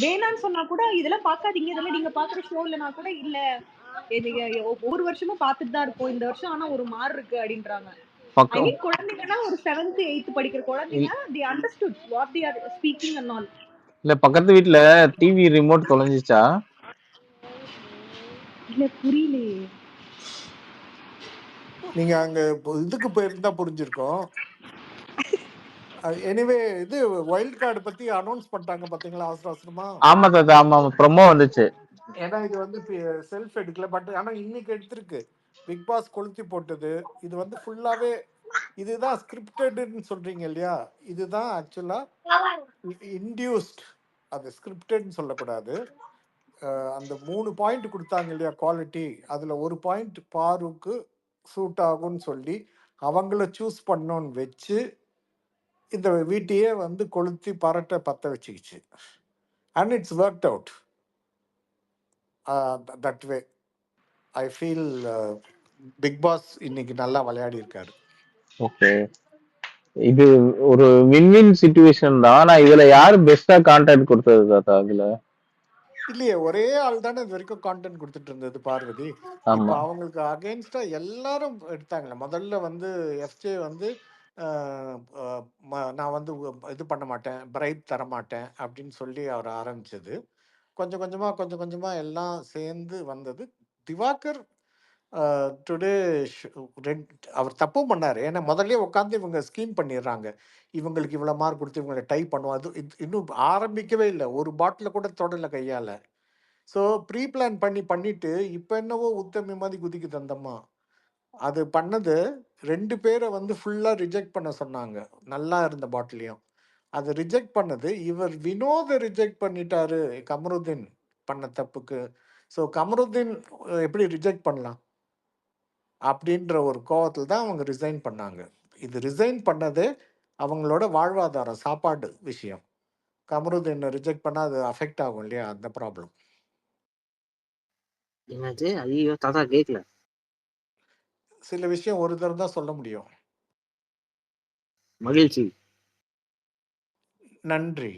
வேணான்னு சொன்னா கூட இதெல்லாம் பார்க்காதீங்க, இதெல்லாம் நீங்க பாக்குற ஷோ இல்லைனா கூட இல்ல ஒவ்வொரு வருஷமும் பார்த்துட்டு தான் இருக்கோம், இந்த வருஷம் ஆனா ஒரு மாறு இருக்கு அப்படின்றாங்க. ஐ பக்கம் மீன் குழந்தைங்கன்னா ஒரு 7th 8th படிக்கிற குழந்தைங்க they understood what they are speaking and all. இல்ல பக்கத்து வீட்ல டிவி ரிமோட் தொலைஞ்சிச்சா? இல்ல புரியலையே. நீங்க அங்க இதுக்கு போயிருந்தா புரிஞ்சிருக்கும். எனிவே இது வைல்ட் கார்டு பத்தி அனௌன்ஸ் பண்ணிட்டாங்க பாத்தீங்களா அவசர அவசரமா. ஆமா தாத்தா, ஆமா ப்ரொமோ வந்துச்சு. ஏன்னா இது வந்து செல்ஃப் எடுக்கல, பட் ஆனா இன்னைக்கு எடுத்திருக்கு. பிக் பாஸ் கொளுத்தி போட்டது இது வந்து ஃபுல்லாவே இதுதான் ஸ்கிரிப்டட்னு சொல்றீங்க இல்லையா, இதுதான் ஆக்சுவலா இன்டியூஸ்ட். அது ஸ்கிரிப்டட்னு சொல்லக்கூடாது. அந்த 3 பாயிண்ட் கொடுத்தாங்க இல்லையா குவாலிட்டி, அதுல ஒரு பாயிண்ட் பாருக்கு சூட் ஆகும்னு சொல்லி அவங்கள சூஸ் பண்ணோன்னு வச்சு இந்த வீட்டையே வந்து கொளுத்தி பரட்ட பத்த வச்சுக்கிச்சு. And it's worked out that way. I feel Bigg Boss இன்னைக்கு நல்லா விளையாடி இருக்காரு. ஓகே, இது ஒரு வின்-வின் சிச்சுவேஷன் தான். ஆனா இதுல யாரு பெஸ்டா கான்டென்ட் கொடுத்தது தாத்தா? அதுல இல்லையே, ஒரே ஆள் தானே இது வரைக்கும் கான்டென்ட் கொடுத்துட்டு இருந்தது பார்வதி. இப்ப ஆமா. அவங்களுக்கு அகைன்ஸ்டா எல்லாரும் எடுத்தாங்களே. முதல்ல வந்து எஃப்ஜே வந்து நான் வந்து இது பண்ண மாட்டேன், பிரைப் தர மாட்டேன் அப்படின்னு சொல்லி அவர் ஆரம்பிச்சது. கொஞ்சம் கொஞ்சமா எல்லாம் சேர்ந்து வந்தது. திவாகர் டுடே அவர் தப்பு பண்ணாரு. ஏன்னா முதல்ல உட்காந்து இவங்க ஸ்கீம் பண்ணிடுறாங்க, இவங்களுக்கு இவ்வளோ மார்க் கொடுத்து இவங்களை டைப் பண்ணுவோம். அது இன்னும் ஆரம்பிக்கவே இல்லை, ஒரு பாட்டில் கூட தொடல கையால். ஸோ ப்ரீ பிளான் பண்ணிட்டு இப்போ என்னவோ உத்தமி மாதிரி குதிக்குது அந்தம்மா. அது பண்ணது 2 பேரை வந்து ஃபுல்லாக ரிஜெக்ட் பண்ண சொன்னாங்க, நல்லா இருந்த பாட்டிலையும். அதை ரிஜெக்ட் பண்ணது இவர் வினோதை ரிஜெக்ட் பண்ணிட்டாரு கமருதீன் பண்ண தப்புக்கு. ஸோ கமருதீன் எப்படி ரிஜெக்ட் பண்ணலாம் அப்படின்ற ஒரு கோவத்தில் தான் அவங்க ரிசைன் பண்ணாங்க. இது ரிசைன் பண்ணதே அவங்களோட வாழ்வாதாரம், சாப்பாடு விஷயம். கமருதீனை ரிஜெக்ட் பண்ணால் அது அஃபெக்ட் ஆகும் இல்லையா, அந்த ப்ராப்ளம். என்னது? ஐயோ தாத்தா கேட்கல. சில விஷயம் ஒரு தடவை தான் சொல்ல முடியும். மகிழ்ச்சி. நன்றி.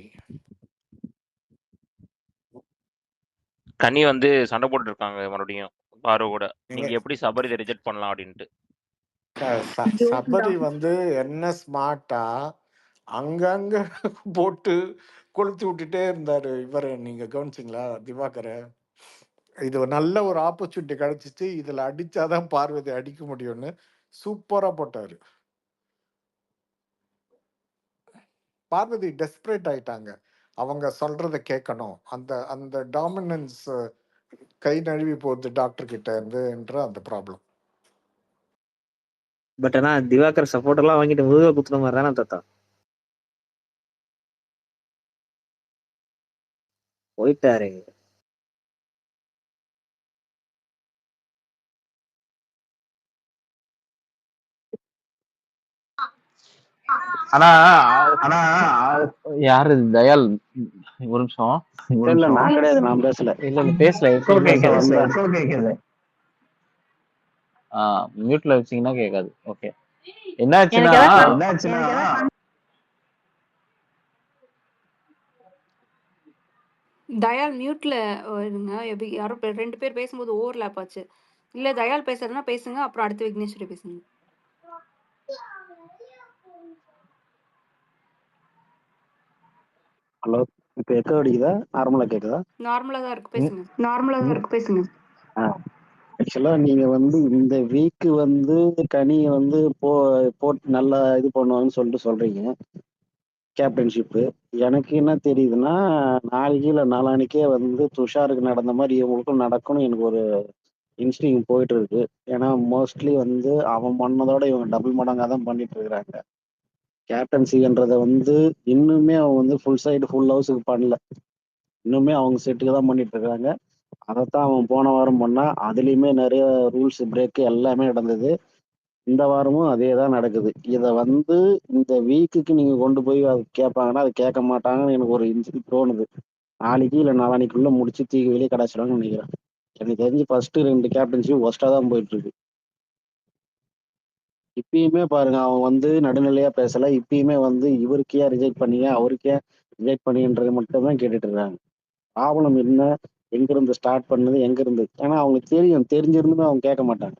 கனி வந்து சண்டை போட்டு இருக்காங்க மறுபடியும் பாரு கூட. நீங்க எப்படி சபரி ரிஜெக்ட் பண்ணலாம் அப்படின்ட்டு. சபரி வந்து என்ன ஸ்மார்ட்டா அங்கங்க போட்டு கொளுத்தி விட்டுட்டே இருந்தாரு இவரு. நீங்க கவனிச்சிங்களா திவாகரை? இது ஒரு நல்ல ஒரு ஆப்பர்ச்சுனிட்டி கிடைச்சிச்சு, இதுல அடிச்சாதான் பார்வதி அடிக்க முடியும்னு சூப்பரா போட்டாரு. பார்வதி டெஸ்பரேட் ஆயிட்டாங்க, அவங்க சொல்றத கேட்கணும். அந்த அந்த டாமினன்ஸ் கை நழுவி போகுது டாக்டர் கிட்ட இருந்துன்ற அந்த ப்ராப்ளம். பட் ஆனா திவாகர் சப்போர்ட் எல்லாம் வாங்கிட்டு முதுக குத்துன மாதிரி தானே தாத்தா போயிட்டாரு. ஆனா யாரு தயால்? ஒரு நிமிஷம். இல்ல நான் கிடையாது, நான் பேசல. இல்ல பேசல. எக்கோ கேக்குது. மியூட்ல வச்சீங்கன்னா கேட்காது. ஓகே. என்னாச்சுன்னா தயால் மியூட்ல இருங்க. யாரோ 2 பேர் பேசும்போது ஓவர்லாப் ஆச்சு. இல்ல தயால் பேசுறதுன்னா பேசுங்க. அப்புறம் அடுத்து விக்னேஸ்வரி பேசுங்க. ஹலோ, இப்ப எக்கோ அடிக்குதா, நார்மலா கேக்குதா? நார்மலா தான் இருக்கு, பேசுங்க. ஆக்சுவலா நீங்க வந்து இந்த வீக் வந்து கனி வந்து போட்டு நல்லா இது பண்ணுவாங்கன்னு சொல்லிட்டு சொல்றீங்க கேப்டன்ஷிப்பு. எனக்கு என்ன தெரியுதுன்னா, நாளைக்கு இல்லை நாளானிக்கே வந்து துஷாருக்கு நடந்த மாதிரி இவங்களுக்கும் நடக்கும்னு எனக்கு ஒரு இன்ஸ்டிங் போயிட்டு இருக்கு. ஏன்னா மோஸ்ட்லி வந்து அவன் பண்ணதோட இவங்க டபுள் மடங்காக தான் பண்ணிட்டு இருக்கிறாங்க. கேப்டன்சின்றதை வந்து இன்னுமே அவன் வந்து ஃபுல் சைடு ஃபுல் ஹவுஸுக்கு பண்ணல. இன்னுமே அவங்க செட்டுக்கு தான் பண்ணிட்டு இருக்காங்க. அதைத்தான் அவன் போன வாரம் பண்ணா. அதுலேயுமே நிறைய ரூல்ஸ் பிரேக் எல்லாமே நடந்தது. இந்த வாரமும் அதே தான் நடக்குது. இதை வந்து இந்த வீக்குக்கு நீங்க கொண்டு போய் அது கேட்பாங்கன்னா அது கேட்க மாட்டாங்கன்னு எனக்கு ஒரு தோணுது. நாளைக்கு இல்லை நாளானிக்குள்ள முடிச்சு தூக்கி வெளியே கடைச்சிடுவாங்கன்னு நினைக்கிறேன். எனக்கு தெரிஞ்சு ஃபர்ஸ்ட் 2 கேப்டன்ஷிப் ஒஸ்டா தான் போயிட்டு இருக்கு. இப்பயுமே பாருங்க, அவன் வந்து நடுநிலையா பேசல. இப்பயுமே வந்து இவருக்கே ரிஜெக்ட் பண்ணீங்க, அவருக்கே ரிஜெக்ட் பண்ணீங்கன்றது மட்டும் தான் கேட்டுட்டு இருக்காங்க. ப்ராப்ளம் என்ன, எங்க இருந்து ஸ்டார்ட் பண்ணது, எங்க இருந்து? ஏன்னா அவங்களுக்கு தெரிஞ்சிருந்துமே அவங்க கேட்க மாட்டாங்க.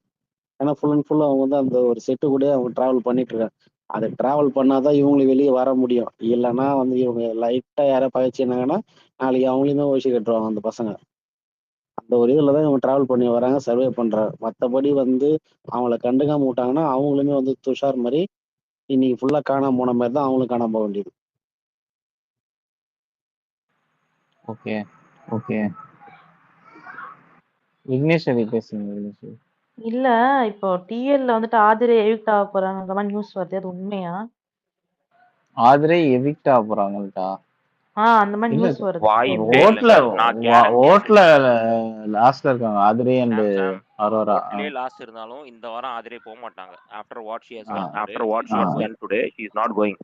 ஏன்னா ஃபுல் அண்ட் ஃபுல் அவங்க வந்து அந்த ஒரு செட்டு கூட அவங்க டிராவல் பண்ணிட்டு இருக்காங்க. அதை டிராவல் பண்ணாதான் இவங்களுக்கு வெளியே வர முடியும். இல்லைன்னா வந்து இவங்க லைட்டா யாரை பகைச்சிருந்தாங்கன்னா நாளைக்கு அவங்களையும் தான் ஓசி கட்டுவாங்க அந்த பசங்க. அந்த ஒரு இதுல தான் இவங்க டிராவல் பண்ணி வராங்க, சர்வே பண்றாங்க. மற்றபடி வந்து அவங்கள கண்டுக்காம விட்டாங்கன்னா அவங்களுமே வந்து துஷார் மாதிரி இன்னைக்கு ஃபுல்லா காணாம போன மாதிரி தான் அவங்களும் காணாம போக வேண்டியது. Okay okay. விக்னேஸ்வரி பேசுங்க. விக்னேஸ்வரி. இல்ல இப்போ டிஎல்ல வந்துட்டு ஆதிரே எவிக்ட் ஆக போறாங்க மாதிரி நியூஸ் வருது, அது உண்மையா? ஆதிரே எவிக்ட் ஆக போறாங்கட்டா? அந்த மாதிரி இல்ல நியூஸ் வருது. வாய்ப்பே ஓட்ல இல்லைங்க. நான் கேரண்டி ஓட்ல லாஸ்ட்ல இருக்காங்க ஆதிரே அண்ட் அரோரா. ஓட்லயே லாஸ்ட் இருந்தாலும் இந்த வாரம் ஆதிரே போக மாட்டாங்க. After what she has done today she is not going.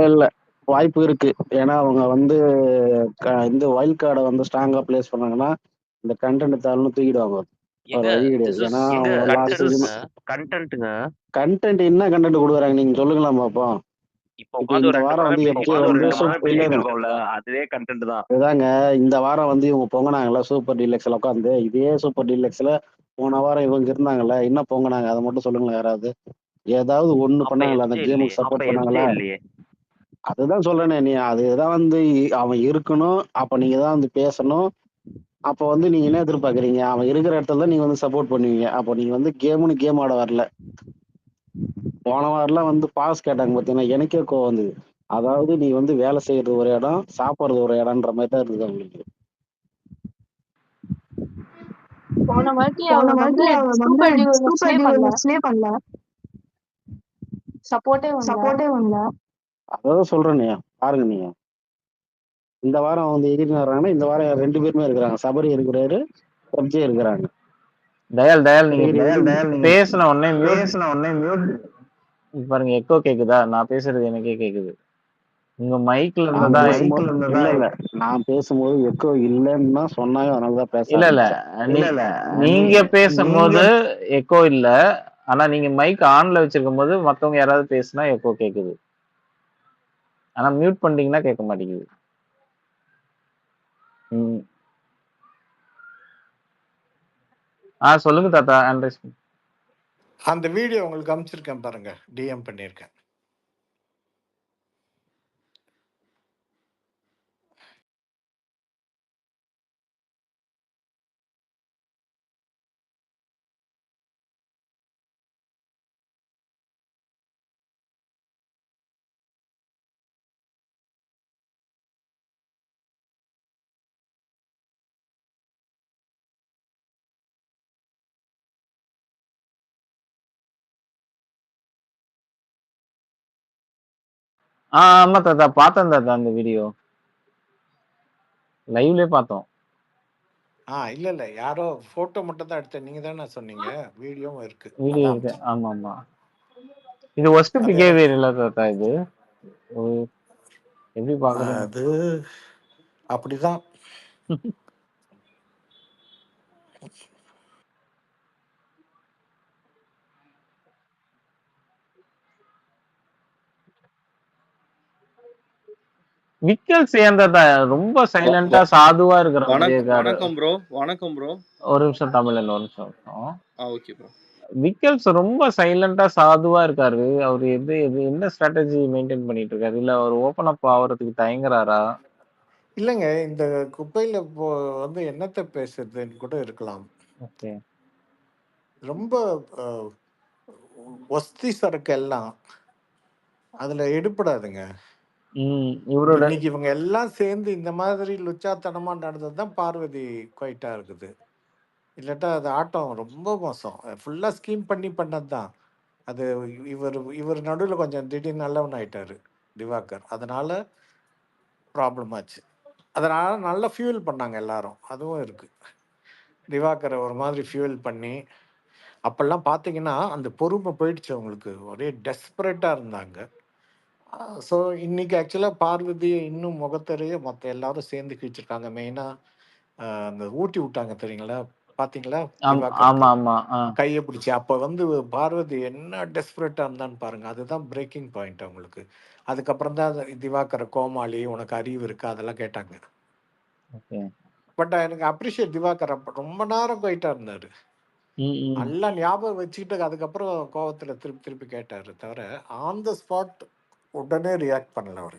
இல்ல வாய்ப்பு இருக்கு. ஏன்னா அவங்க வந்து இந்த வைல்ட் கார்டை வந்து ஸ்ட்ராங்கா பிளேஸ் பண்ணாங்கன்னா இந்த கண்டென்ட் தாழ்னு தூக்கிடுவாங்க. ஒரு வழி கிடையாது. ஏன்னா கண்டென்ட் என்ன கண்டென்ட் கொடுக்குறாங்க நீங்க சொல்லுங்களா பாப்போம். இப்போ இந்த வாரம் வந்து அதுவே கண்டென்ட் தான். இதாங்க இந்த வாரம் வந்து இவங்க பொங்கினாங்கல்ல சூப்பர் டீலக்ஸ்ல உட்காந்து. இதே சூப்பர் டீலக்ஸ்ல போன வாரம் இவங்க இருந்தாங்கல்ல, என்ன பொங்கினாங்க அதை மட்டும் சொல்லுங்களேன் யாராவது. ஏதாவது ஒண்ணு பண்ணாங்களா? அந்த கேமுக்கு சப்போர்ட் பண்ணாங்களா? அதுதான் சொல்றேனே, நீ அதுதான் வந்து அவன் இருக்கணும். அப்ப நீங்க தான் வந்து பேசணும். அப்ப வந்து நீங்க என்ன எதிர்பார்க்கறீங்க? அவன் இருக்கிற இடத்துல நீங்க வந்து சப்போர்ட் பண்ணுவீங்க. அப்போ நீங்க வந்து கேம் ஆட வரல. போன வாரம்லாம் வந்து பாஸ் கேட்டாங்க பார்த்தீங்கன்னா எனக்கே கோவம் வந்தது. அதாவது நீ வந்து வேலை செய்யறது ஒரு இடம், சாப்பிடுறது ஒரு இடம்ன்ற மாதிரி தான் இருந்தது அவங்களுக்கு. போன வாட்டி அவன் வந்து சூப்பர் டியூலர்ஸ்லயே பண்ணல, சப்போர்ட்டே பண்ணல. அதான் சொல்றேன், பாருங்க நீங்க. இந்த வாரம் வந்து எதிர்த்து வர்றாங்கன்னா இந்த வாரம் 2 பேருமே இருக்கிறாங்க. சபரி இருக்கிறாரு, சப்ஜே இருக்கிறாங்க. தயால் நீங்க பேசின உடனே மியூட் பாருங்க. எக்கோ கேக்குதா? நான் பேசுறது எனக்கே கேக்குது. உங்க மைக்ல இருந்தா இல்ல நான் பேசும்போது எக்கோ இல்லன்னு தான் சொன்னாங்க. அதனாலதான் பேச இல்ல நீங்க பேசும்போது எக்கோ இல்ல. ஆனா நீங்க மைக் ஆன்ல வச்சிருக்கும் போது மத்தவங்க யாராவது பேசினா எக்கோ கேக்குது. ஆனா மியூட் பண்ணிட்டீங்கன்னா கேட்க மாட்டேங்குது. சொல்லுங்க தாத்தா. அந்த வீடியோ உங்களுக்கு அனுப்பிச்சிருக்கேன் பாருங்க, டிஎம் பண்ணியிருக்கேன். ஆமா தாத்தா, பார்த்தேன் தாத்தா. அந்த வீடியோ லைவ்லயே பார்த்தோம். இல்ல யாரோ போட்டோ மட்டும் தான் எடுத்தேன். நீங்க தானே சொன்னீங்க, வீடியோவும் இருக்கு. வீடியோ இருக்கு. ஆமா ஆமா. இது ஒஸ்ட் அது எனக்கு பிஹேவியர் இல்ல தாத்தா இது. ஒரு எப்படி பாக்குறீங்க? அது அப்படிதான். விக்கல்ஸ் ஏன் தாத்தா ரொம்ப சைலண்டா சாதுவா இருக்கிற மாதிரியே இருக்காரு. வணக்கம் ப்ரோ. வணக்கம் ப்ரோ. ஒரு நிமிஷம் தமிழன், ஒரு நிமிஷம். Okay bro. விக்கல்ஸ் ரொம்ப சைலண்டா சாதுவா இருக்காரு. அவரு என்ன ஸ்ட்ராட்டஜி மெயின்டைன் பண்ணிட்டு இருக்காரு? இல்ல அவர் ஓபன் அப் ஆவறதுக்கு தயங்குறாரா? இல்லைங்க, இந்த குப்பையில வந்து என்னத்த பேசுறதுன்னு கூட இருக்கலாம். ஓகே. ரொம்ப ஒஸ்தி சரக்கு எல்லாம் அதுல எடுப்படாதுங்க. இவரோட இன்னைக்கு இவங்க எல்லாம் சேர்ந்து இந்த மாதிரி லுச்சாத்தனமா நடந்தது தான் பார்வதி குவைட்டா இருக்குது. இல்லாட்டா அது ஆட்டம் ரொம்ப மோசம். ஃபுல்லா ஸ்கீம் பண்ணி பண்ணது தான். அது இவர் நடுவில் கொஞ்சம் திடீர்னு நல்லவன் ஆயிட்டாரு திவாகர். அதனால ப்ராப்ளம் ஆச்சு. அதனால நல்லா ஃபியூல் பண்ணாங்க எல்லாரும். அதுவும் இருக்கு. திவாகரை ஒரு மாதிரி ஃபியூல் பண்ணி அப்பெல்லாம் பார்த்தீங்கன்னா அந்த பொறுமை போயிடுச்சு அவங்களுக்கு. ஒரே டெஸ்பரேட்டாக இருந்தாங்க. ஸோ இன்னைக்கு ஆக்சுவலாக பார்வதியை இன்னும் முகத்தரையே மற்ற எல்லாரும் சேர்ந்து கிழிச்சிருக்காங்க. மெயினாக அந்த ஊட்டி விட்டாங்க தெரியுங்களா? பார்த்தீங்களா? திவாகருக்கு கையை பிடிச்சி அப்போ வந்து பார்வதி என்ன டெஸ்பரேட்டாக இருந்தான்னு பாருங்க. அதுதான் பிரேக்கிங் பாயிண்ட் அவங்களுக்கு. அதுக்கப்புறம் தான் திவாகரை கோமாளி, உனக்கு அறிவு இருக்கு அதெல்லாம் கேட்டாங்க. பட் எனக்கு அப்ரிஷியேட் திவாகர். அப்போ ரொம்ப நேரம் போயிட்டா இருந்தாரு. நல்லா ஞாபகம் வச்சுக்கிட்டு அதுக்கப்புறம் கோவத்துல திருப்பி கேட்டாரு தவிர ஆன் த ஸ்பாட் உடனே ரியாக்ட் பண்ணல அவரு.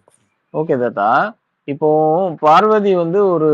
ஓகே தாத்தா. இப்போ பார்வதி வந்து ஒரு